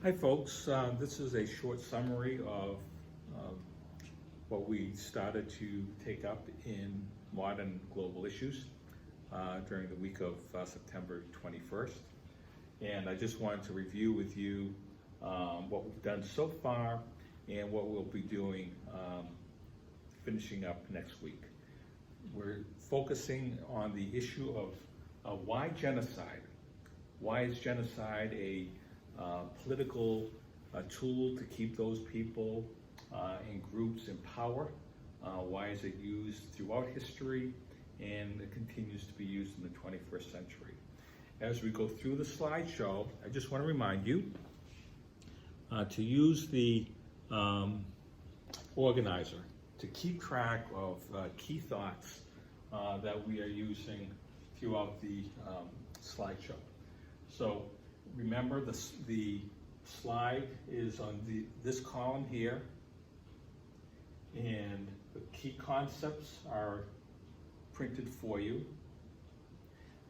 Hi folks, this is a short summary of what we started to take up in modern global issues during the week of September 21st. And I just wanted to review with you what we've done so far and what we'll be doing finishing up next week. We're focusing on the issue of why genocide? Why is genocide a political tool to keep those people and groups in power? Why is it used throughout history, and it continues to be used in the 21st century? As we go through the slideshow, I just want to remind you to use the organizer to keep track of key thoughts that we are using throughout the slideshow. So remember, the slide is on this column here, and the key concepts are printed for you,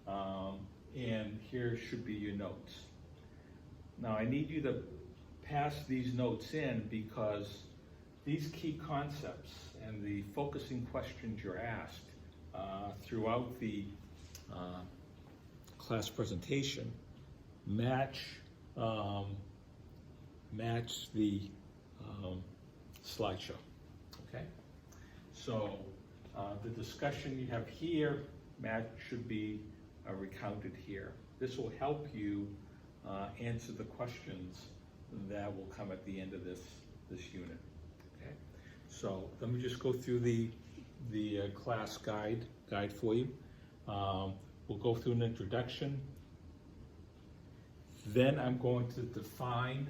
and here should be your notes. Now I need you to pass these notes in because these key concepts and the focusing questions you're asked throughout the class presentation match the slideshow. Okay, so the discussion you have here should be recounted here. This will help you answer the questions that will come at the end of this unit. Okay, so let me just go through the class guide for you. We'll go through an introduction. Then I'm going to define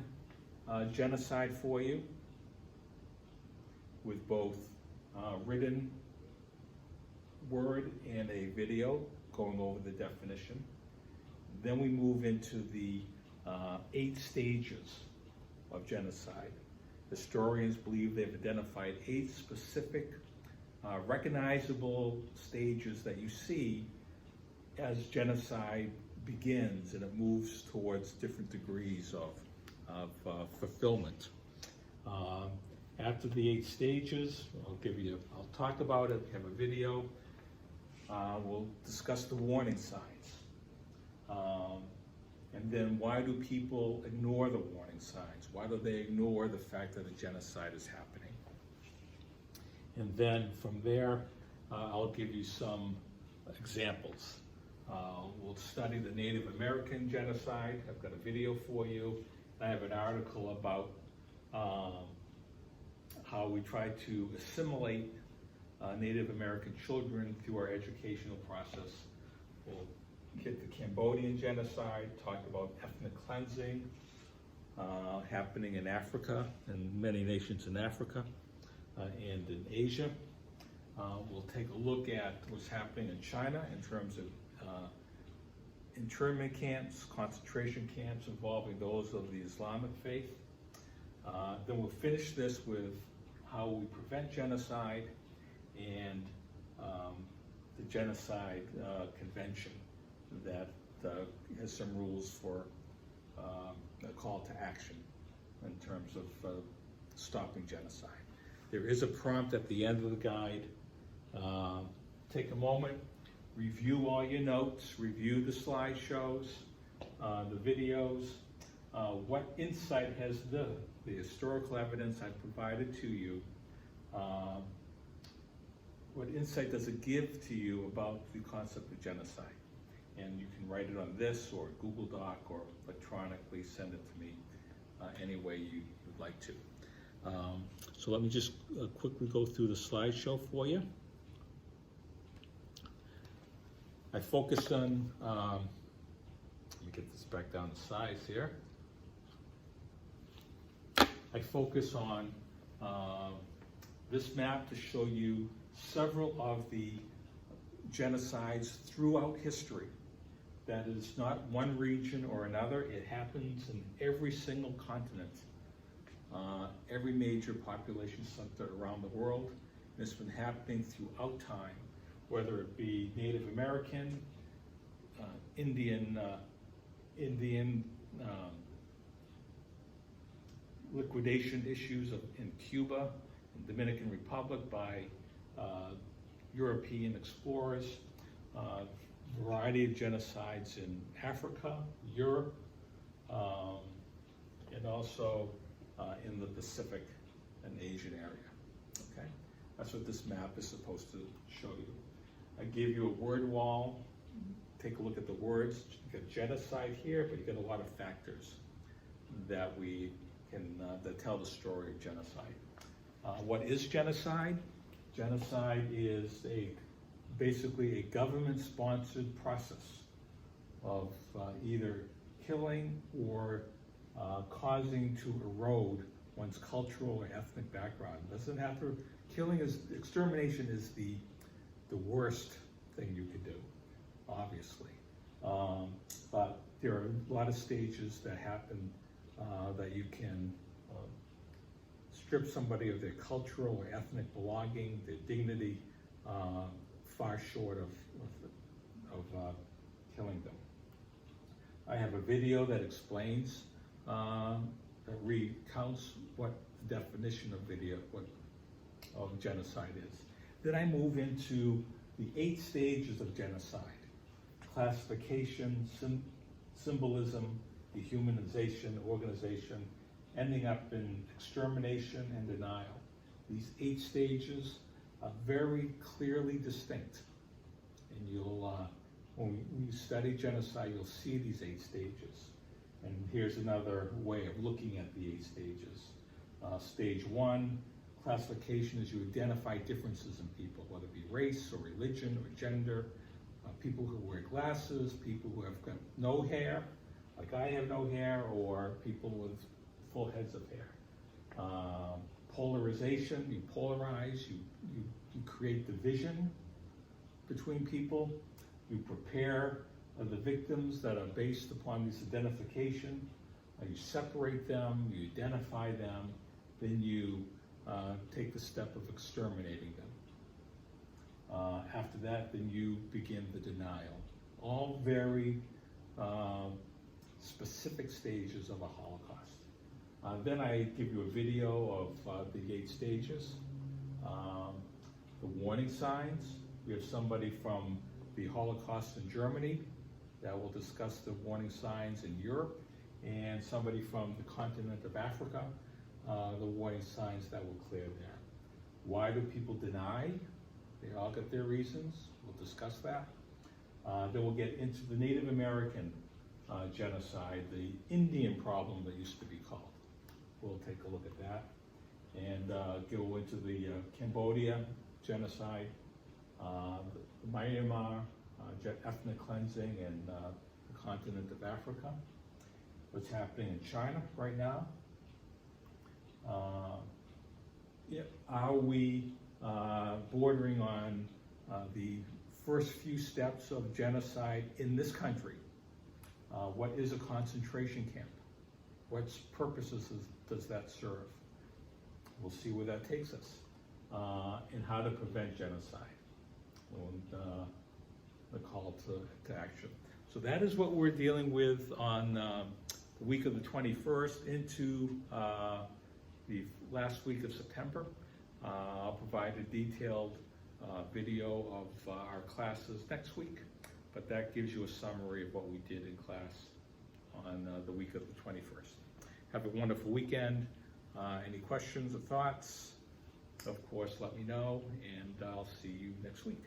genocide for you with both written word and a video going over the definition. Then we move into the 8 stages of genocide. Historians believe they've identified 8 specific recognizable stages that you see as genocide begins, and it moves towards different degrees of fulfillment. After the 8 stages, I'll talk about it. We have a video. We'll discuss the warning signs. And then why do people ignore the warning signs? Why do they ignore the fact that a genocide is happening? And then from there, I'll give you some examples. We'll study the Native American genocide. I've got a video for you. I have an article about how we try to assimilate Native American children through our educational process. We'll hit the Cambodian genocide, talk about ethnic cleansing happening in Africa and many nations in Africa and in Asia. We'll take a look at what's happening in China in terms of internment camps, concentration camps involving those of the Islamic faith. Then we'll finish this with how we prevent genocide and the Genocide Convention that has some rules for a call to action in terms of stopping genocide. There is a prompt at the end of the guide. Take a moment, review all your notes, review the slideshows, the videos. What insight has the historical evidence I provided to you, what insight does it give to you about the concept of genocide? And you can write it on this or Google Doc or electronically send it to me any way you would like to. So let me just quickly go through the slideshow for you. I focused on, let me get this back down to size here. I focus on this map to show you several of the genocides throughout history. That is not one region or another. It happens in every single continent, every major population center around the world. And it's been happening throughout time, whether it be Native American, liquidation issues in Cuba and Dominican Republic by European explorers, variety of genocides in Africa, Europe, and also in the Pacific and Asian area. Okay, that's what this map is supposed to show you. I gave you a word wall. Take a look at the words. You got genocide here, but you got a lot of factors that we can that tell the story of genocide. What is genocide? Genocide is basically a government-sponsored process of either killing or causing to erode one's cultural or ethnic background. Doesn't have to. Extermination is the worst thing you could do, obviously. But there are a lot of stages that happen that you can strip somebody of their cultural or ethnic belonging, their dignity, far short of killing them. I have a video that explains, that recounts what the definition of genocide is. Then I move into the 8 stages of genocide: classification, symbolism, dehumanization, organization, ending up in extermination and denial. These 8 stages are very clearly distinct. And you'll, when you study genocide, you'll see these 8 stages. And here's another way of looking at the 8 stages. Stage 1, classification, is you identify differences in people, whether it be race or religion or gender, people who wear glasses, people who have got no hair, like I have no hair, or people with full heads of hair. Polarization, you polarize, you create division between people, you prepare the victims that are based upon this identification, you separate them, you identify them, then you take the step of exterminating them. After that, then you begin the denial. All very specific stages of a Holocaust. Then I give you a video of the 8 stages. The warning signs. We have somebody from the Holocaust in Germany that will discuss the warning signs in Europe, and somebody from the continent of Africa, the warning signs that were clear there. Why do people deny? They all got their reasons. We'll discuss that. Then we'll get into the Native American genocide, the Indian problem that used to be called. We'll take a look at that. And go into the Cambodia genocide, the Myanmar ethnic cleansing, and the continent of Africa. What's happening in China right now? Are we bordering on the first few steps of genocide in this country? What is a concentration camp? What purposes does that serve? We'll see where that takes us, and how to prevent genocide, and the call to action. So that is what we're dealing with on the week of the 21st into the last week of September. I'll provide a detailed video of our classes next week, but that gives you a summary of what we did in class on the week of the 21st. Have a wonderful weekend. Any questions or thoughts? Of course, let me know, and I'll see you next week.